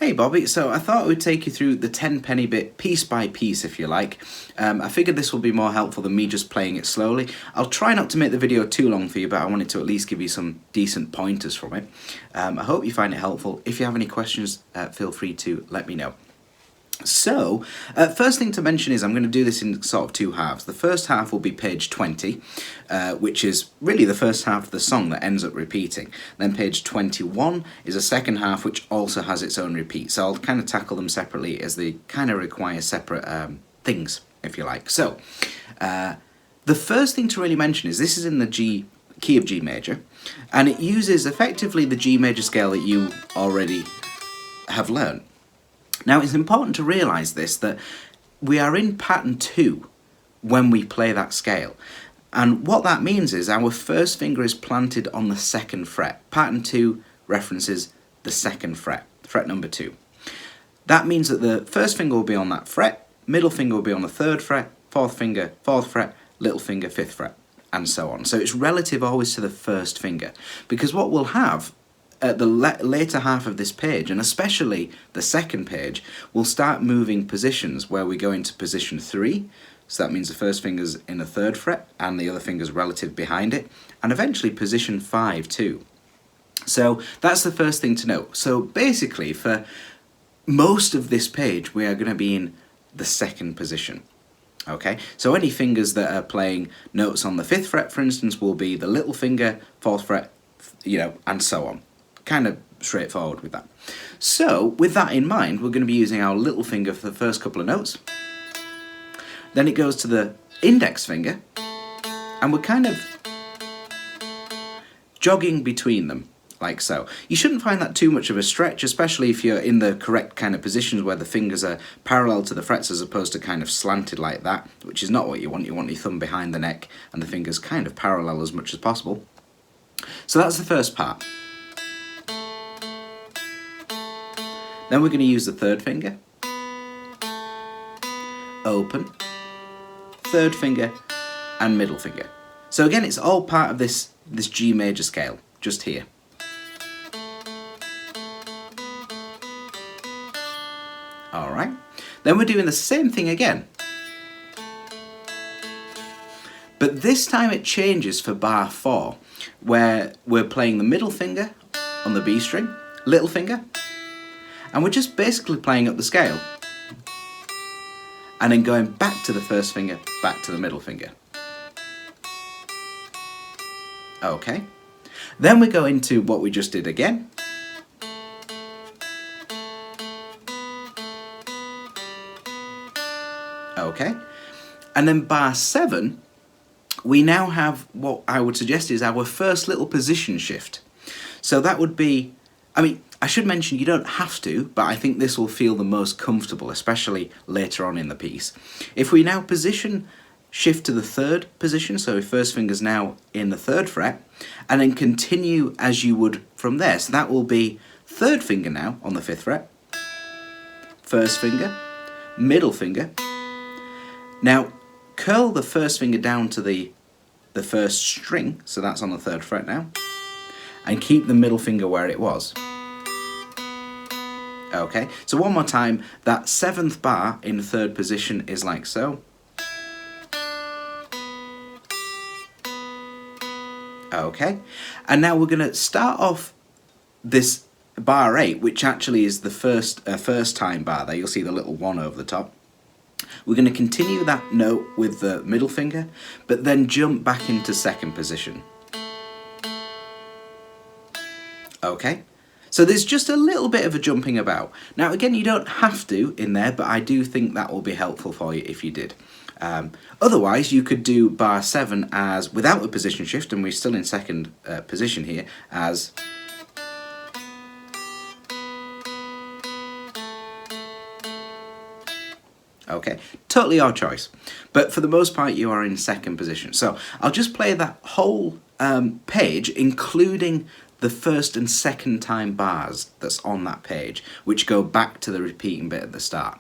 Hey Bobby, so I thought I would take you through the 10 penny bit piece by piece if you like. I figured this will be more helpful than me just playing it slowly. I'll try not to make the video too long for you, but I wanted to at least give you some decent pointers from it. I hope you find it helpful. If you have any questions, feel free to let me know. So, first thing to mention is I'm going to do this in sort of two halves. The first half will be page 20, which is really the first half of the song that ends up repeating. Then page 21 is a second half which also has its own repeat. So I'll kind of tackle them separately as they kind of require separate things, if you like. So, the first thing to really mention is this is in the key of G major, and it uses effectively the G major scale that you already have learned. Now it's important to realise this, that we are in pattern 2 when we play that scale. And what that means is our first finger is planted on the 2nd fret. Pattern 2 references the 2nd fret, fret number 2. That means that the first finger will be on that fret, middle finger will be on the 3rd fret, 4th finger, 4th fret, little finger, 5th fret, and so on. So it's relative always to the first finger, because what we'll have at the later half of this page, and especially the second page, we'll start moving positions where we go into position 3. So that means the first finger's in the 3rd fret and the other finger's relative behind it, and eventually position 5 too. So that's the first thing to note. So basically for most of this page we are going to be in the 2nd position. Okay, so any fingers that are playing notes on the 5th fret, for instance, will be the little finger, 4th fret, and so on. Kind of straightforward with that. So with that in mind, we're going to be using our little finger for the first couple of notes. Then it goes to the index finger, and we're kind of jogging between them, like so. You shouldn't find that too much of a stretch, especially if you're in the correct kind of positions where the fingers are parallel to the frets as opposed to kind of slanted like that, which is not what you want. You want your thumb behind the neck and the fingers kind of parallel as much as possible. So that's the first part. Then we're going to use the 3rd finger, open, 3rd finger, and middle finger. So again, it's all part of this G major scale, just here. Alright, then we're doing the same thing again. But this time it changes for bar 4, where we're playing the middle finger on the B string, little finger, and we're just basically playing up the scale. And then going back to the first finger, back to the middle finger. Okay. Then we go into what we just did again. Okay. And then bar 7, we now have what I would suggest is our first little position shift. So that would be, I should mention you don't have to, but I think this will feel the most comfortable, especially later on in the piece. If we now shift to the 3rd position, so first finger's now in the 3rd fret, and then continue as you would from there. So that will be 3rd finger now on the 5th fret, first finger, middle finger. Now curl the first finger down to the first string, so that's on the 3rd fret now, and keep the middle finger where it was. Okay, so one more time, that 7th bar in 3rd position is like so. Okay, and now we're going to start off this bar 8, which actually is the first time bar there. You'll see the little 1 over the top. We're going to continue that note with the middle finger, but then jump back into 2nd position. Okay. So there's just a little bit of a jumping about. Now again, you don't have to in there, but I do think that will be helpful for you if you did. Otherwise, you could do bar 7 as without a position shift, and we're still in 2nd position here, as okay, totally your choice. But for the most part, you are in 2nd position. So I'll just play that whole page, including the 1st and 2nd time bars that's on that page, which go back to the repeating bit at the start.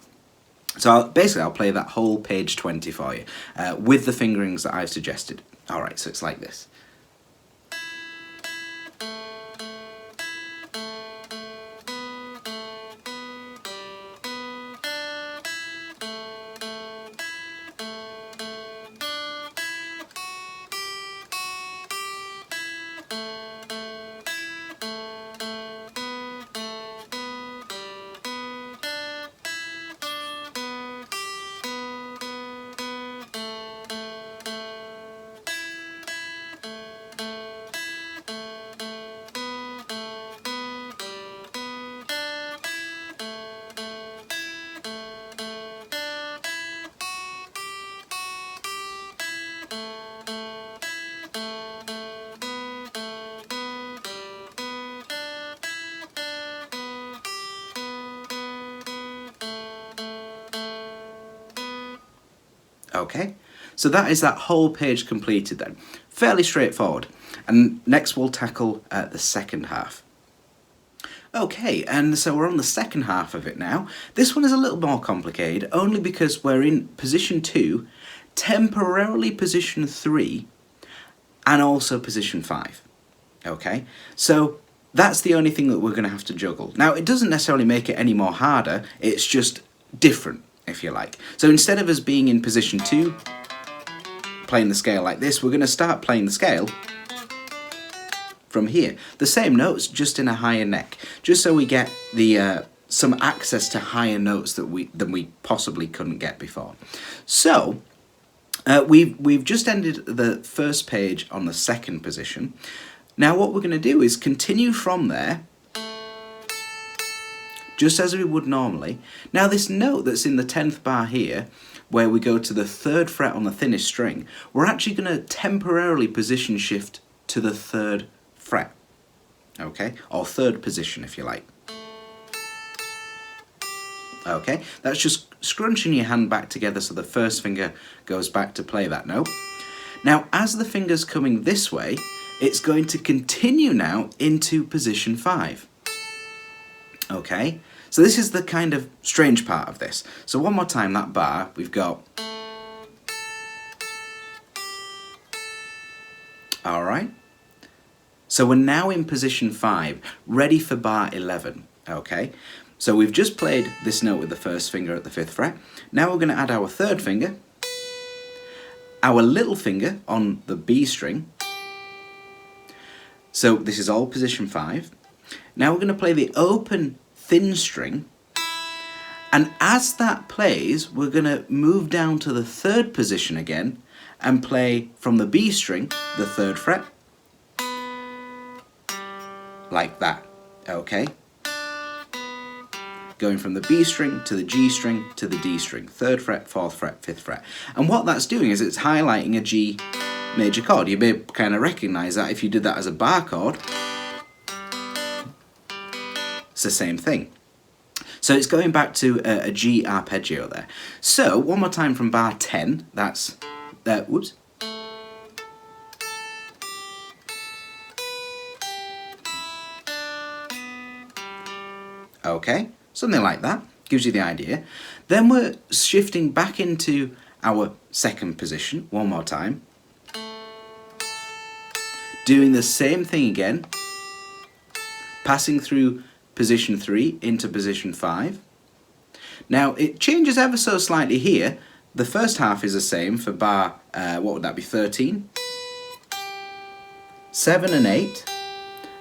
So basically I'll play that whole page 20 for you, with the fingerings that I've suggested. Alright, so it's like this. Okay, so that is that whole page completed then. Fairly straightforward. And next we'll tackle the second half. Okay, and so we're on the second half of it now. This one is a little more complicated, only because we're in position 2, temporarily position 3, and also position 5. Okay, so that's the only thing that we're going to have to juggle. Now, it doesn't necessarily make it any more harder, it's just different, if you like. So instead of us being in position 2, playing the scale like this, we're going to start playing the scale from here. The same notes, just in a higher neck, just so we get the some access to higher notes than we possibly couldn't get before. So we've just ended the first page on the second position. Now what we're going to do is continue from there, just as we would normally. Now this note that's in the 10th bar here, where we go to the 3rd fret on the thinnest string, we're actually going to temporarily position shift to the 3rd fret, okay, or 3rd position if you like. Okay, that's just scrunching your hand back together so the first finger goes back to play that note. Now as the finger's coming this way, it's going to continue now into position 5. Okay, so this is the kind of strange part of this. So one more time, that bar, we've got, alright, so we're now in position 5, ready for bar 11, okay? So we've just played this note with the first finger at the 5th fret. Now we're going to add our 3rd finger, our little finger on the B string. So this is all position 5. Now we're going to play the open thin string, and as that plays, we're going to move down to the 3rd position again and play from the B string, the 3rd fret, like that, okay? Going from the B string to the G string to the D string, 3rd fret, 4th fret, 5th fret. And what that's doing is it's highlighting a G major chord. You may kind of recognize that if you did that as a bar chord. It's the same thing. So it's going back to a G arpeggio there. So one more time from bar 10, that's, whoops. Okay, something like that, gives you the idea. Then we're shifting back into our 2nd position, one more time. Doing the same thing again, passing through position 3 into position 5. Now it changes ever so slightly here. The first half is the same for bar, what would that be, 13? 7 and 8.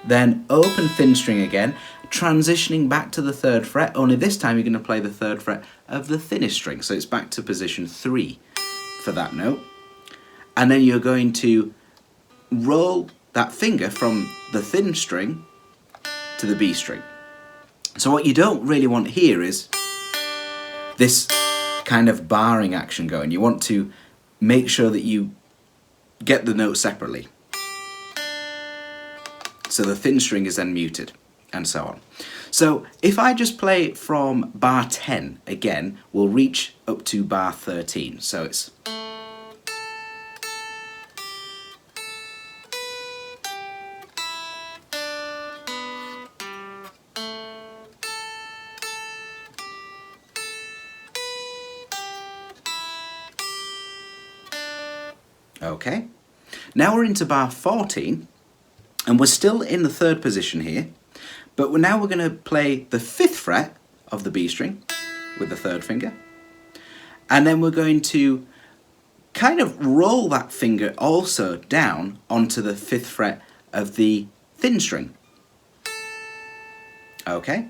Then open thin string again, transitioning back to the 3rd fret, only this time you're going to play the 3rd fret of the thinnest string, so it's back to position 3 for that note. And then you're going to roll that finger from the thin string to the B string. So what you don't really want here is this kind of barring action going. You want to make sure that you get the note separately. So the thin string is then muted, and so on. So if I just play from bar 10 again, we'll reach up to bar 13. So it's, okay. Now we're into bar 14, and we're still in the 3rd position here, but we're going to play the 5th fret of the B string with the 3rd finger, and then we're going to kind of roll that finger also down onto the 5th fret of the thin string. Okay.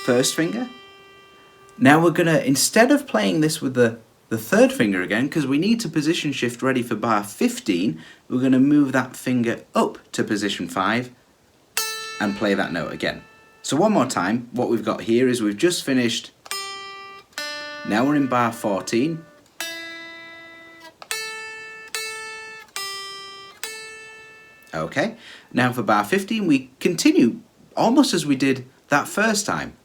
First finger. Now we're going to, instead of playing this with the 3rd finger again, because we need to position shift ready for bar 15, we're going to move that finger up to position 5 and play that note again. So one more time, what we've got here is we've just finished, now we're in bar 14. Okay, now for bar 15 we continue almost as we did that first time.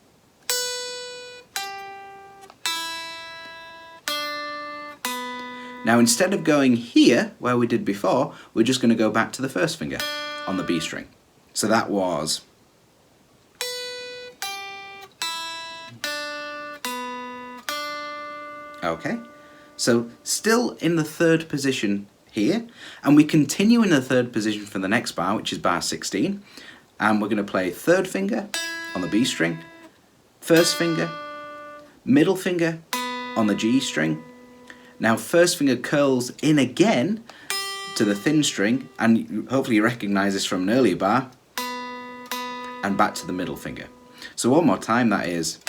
Now instead of going here, where we did before, we're just going to go back to the first finger on the B string. So that was... Okay, so still in the third position here, and we continue in the third position for the next bar, which is bar 16, and we're going to play third finger on the B string, first finger, middle finger on the G string. Now first finger curls in again to the thin string, and hopefully you recognise this from an earlier bar, and back to the middle finger. So one more time, that is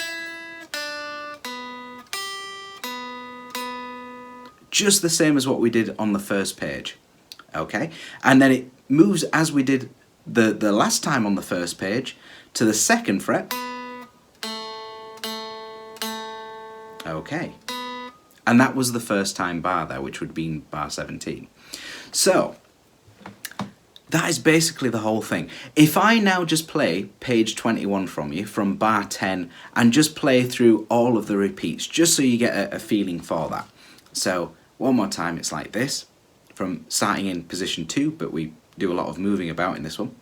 just the same as what we did on the first page. Okay, and then it moves as we did the last time on the first page to the second fret. Okay, and that was the first time bar there, which would be bar 17. So that is basically the whole thing. If I now just play page 21 from you, from bar 10, and just play through all of the repeats, just so you get a feeling for that. So one more time, it's like this, from starting in position 2, but we do a lot of moving about in this one.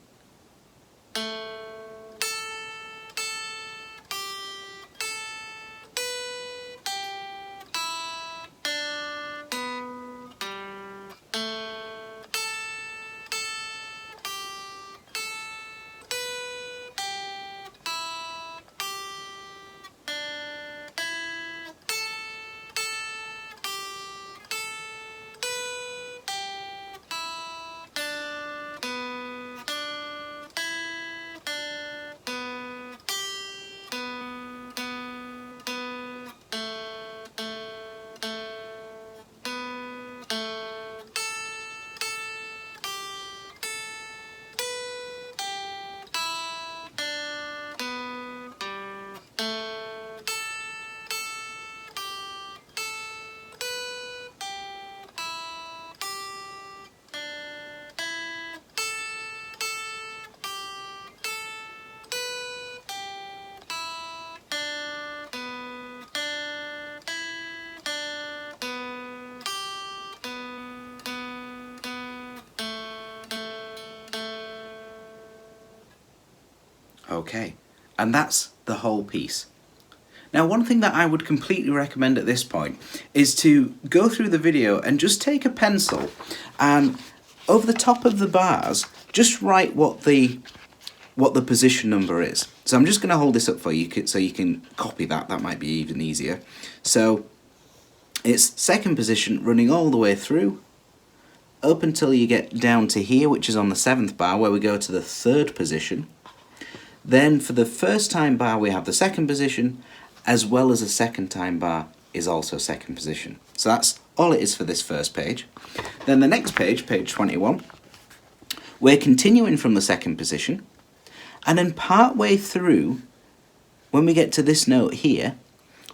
Okay, and that's the whole piece. Now, one thing that I would completely recommend at this point is to go through the video and just take a pencil and over the top of the bars, just write what the position number is. So I'm just going to hold this up for you so you can copy that. That might be even easier. So it's second position running all the way through up until you get down to here, which is on the 7th bar, where we go to the third position. Then for the first time bar we have the second position, as well as the second time bar is also second position. So that's all it is for this first page. Then the next page, page 21, we're continuing from the second position, and then part way through, when we get to this note here,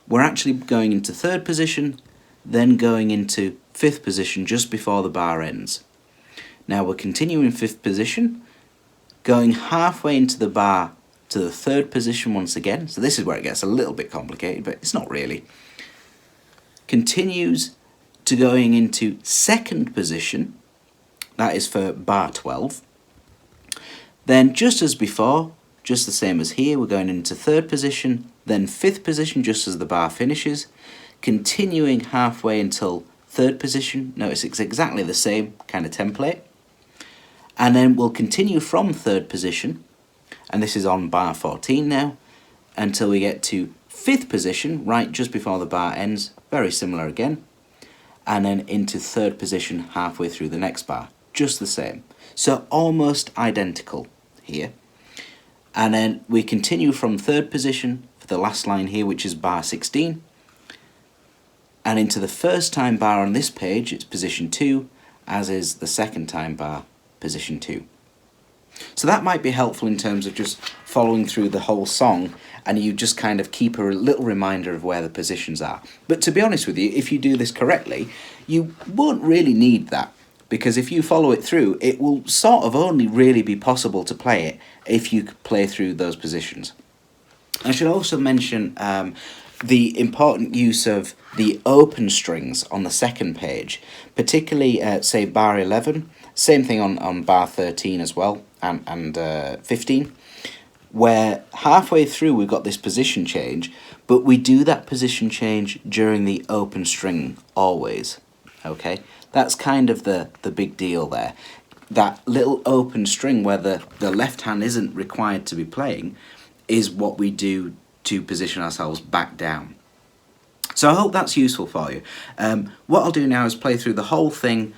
we're actually going into third position, then going into fifth position just before the bar ends. Now we're continuing fifth position, going halfway into the bar to the third position once again. So this is where it gets a little bit complicated, but it's not really. Continues to going into second position, that is for bar 12. Then just as before, just the same as here, we're going into third position, then fifth position just as the bar finishes, continuing halfway until third position. Notice it's exactly the same kind of template. And then we'll continue from third position, and this is on bar 14 now, until we get to fifth position, right just before the bar ends, very similar again, and then into third position halfway through the next bar, just the same. So almost identical here. And then we continue from third position for the last line here, which is bar 16, and into the first time bar on this page, it's position 2, as is the second time bar, position 2. So that might be helpful in terms of just following through the whole song, and you just kind of keep a little reminder of where the positions are. But to be honest with you, if you do this correctly, you won't really need that, because if you follow it through, it will sort of only really be possible to play it if you play through those positions. I should also mention, the important use of the open strings on the second page, particularly say bar 11, same thing on bar 13 as well, and 15, where halfway through we've got this position change, but we do that position change during the open string always, okay? That's kind of the big deal there. That little open string where the left hand isn't required to be playing is what we do to position ourselves back down. So I hope that's useful for you. What I'll do now is play through the whole thing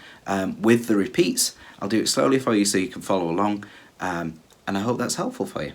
with the repeats. I'll do it slowly for you so you can follow along, and I hope that's helpful for you.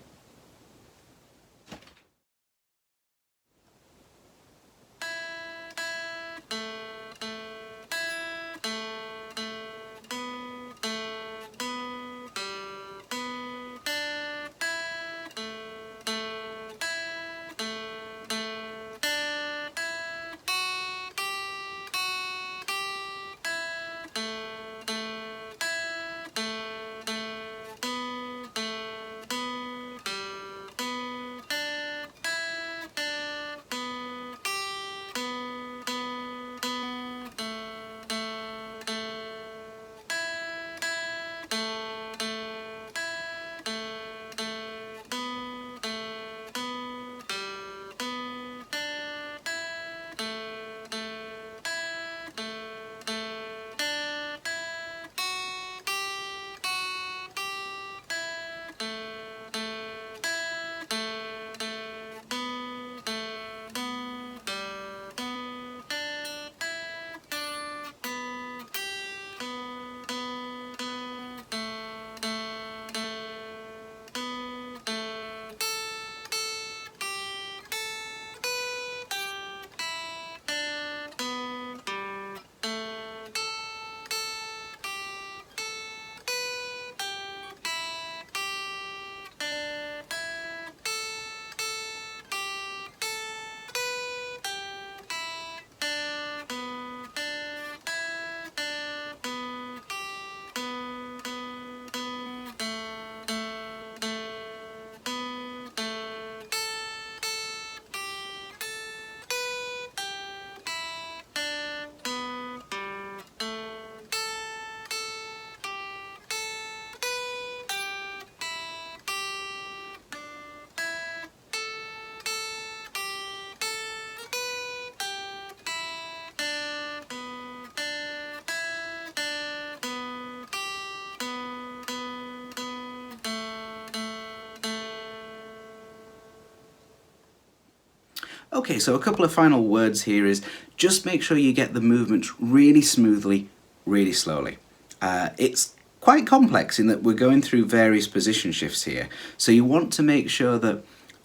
Okay, so a couple of final words here is just make sure you get the movements really smoothly, really slowly. It's quite complex in that we're going through various position shifts here, so you want to make sure that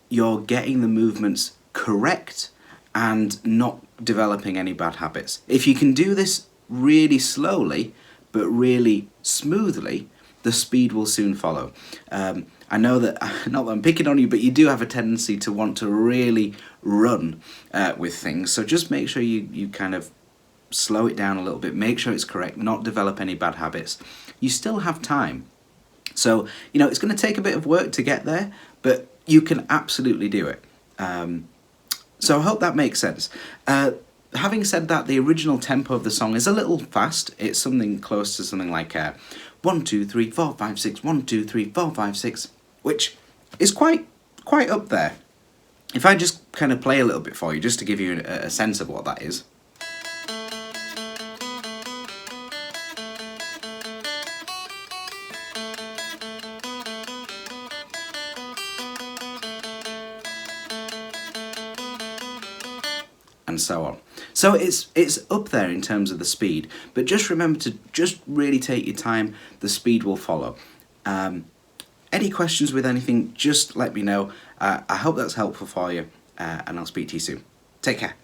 you're getting the movements correct and not developing any bad habits. If you can do this really slowly but really smoothly, the speed will soon follow. I know that, not that I'm picking on you, but you do have a tendency to want to really run with things, so just make sure you kind of slow it down a little bit, make sure it's correct, not develop any bad habits. You still have time. So, you know, it's going to take a bit of work to get there, but you can absolutely do it. So I hope that makes sense. Having said that, the original tempo of the song is a little fast. It's something close to something like 1, 2, 3, 4, 5, 6, 1, 2, 3, 4, 5, 6, which is quite up there. If I just kind of play a little bit for you, just to give you a sense of what that is. And so on. So it's up there in terms of the speed, but just remember to just really take your time, the speed will follow. Any questions with anything, just let me know. I hope that's helpful for you, and I'll speak to you soon. Take care.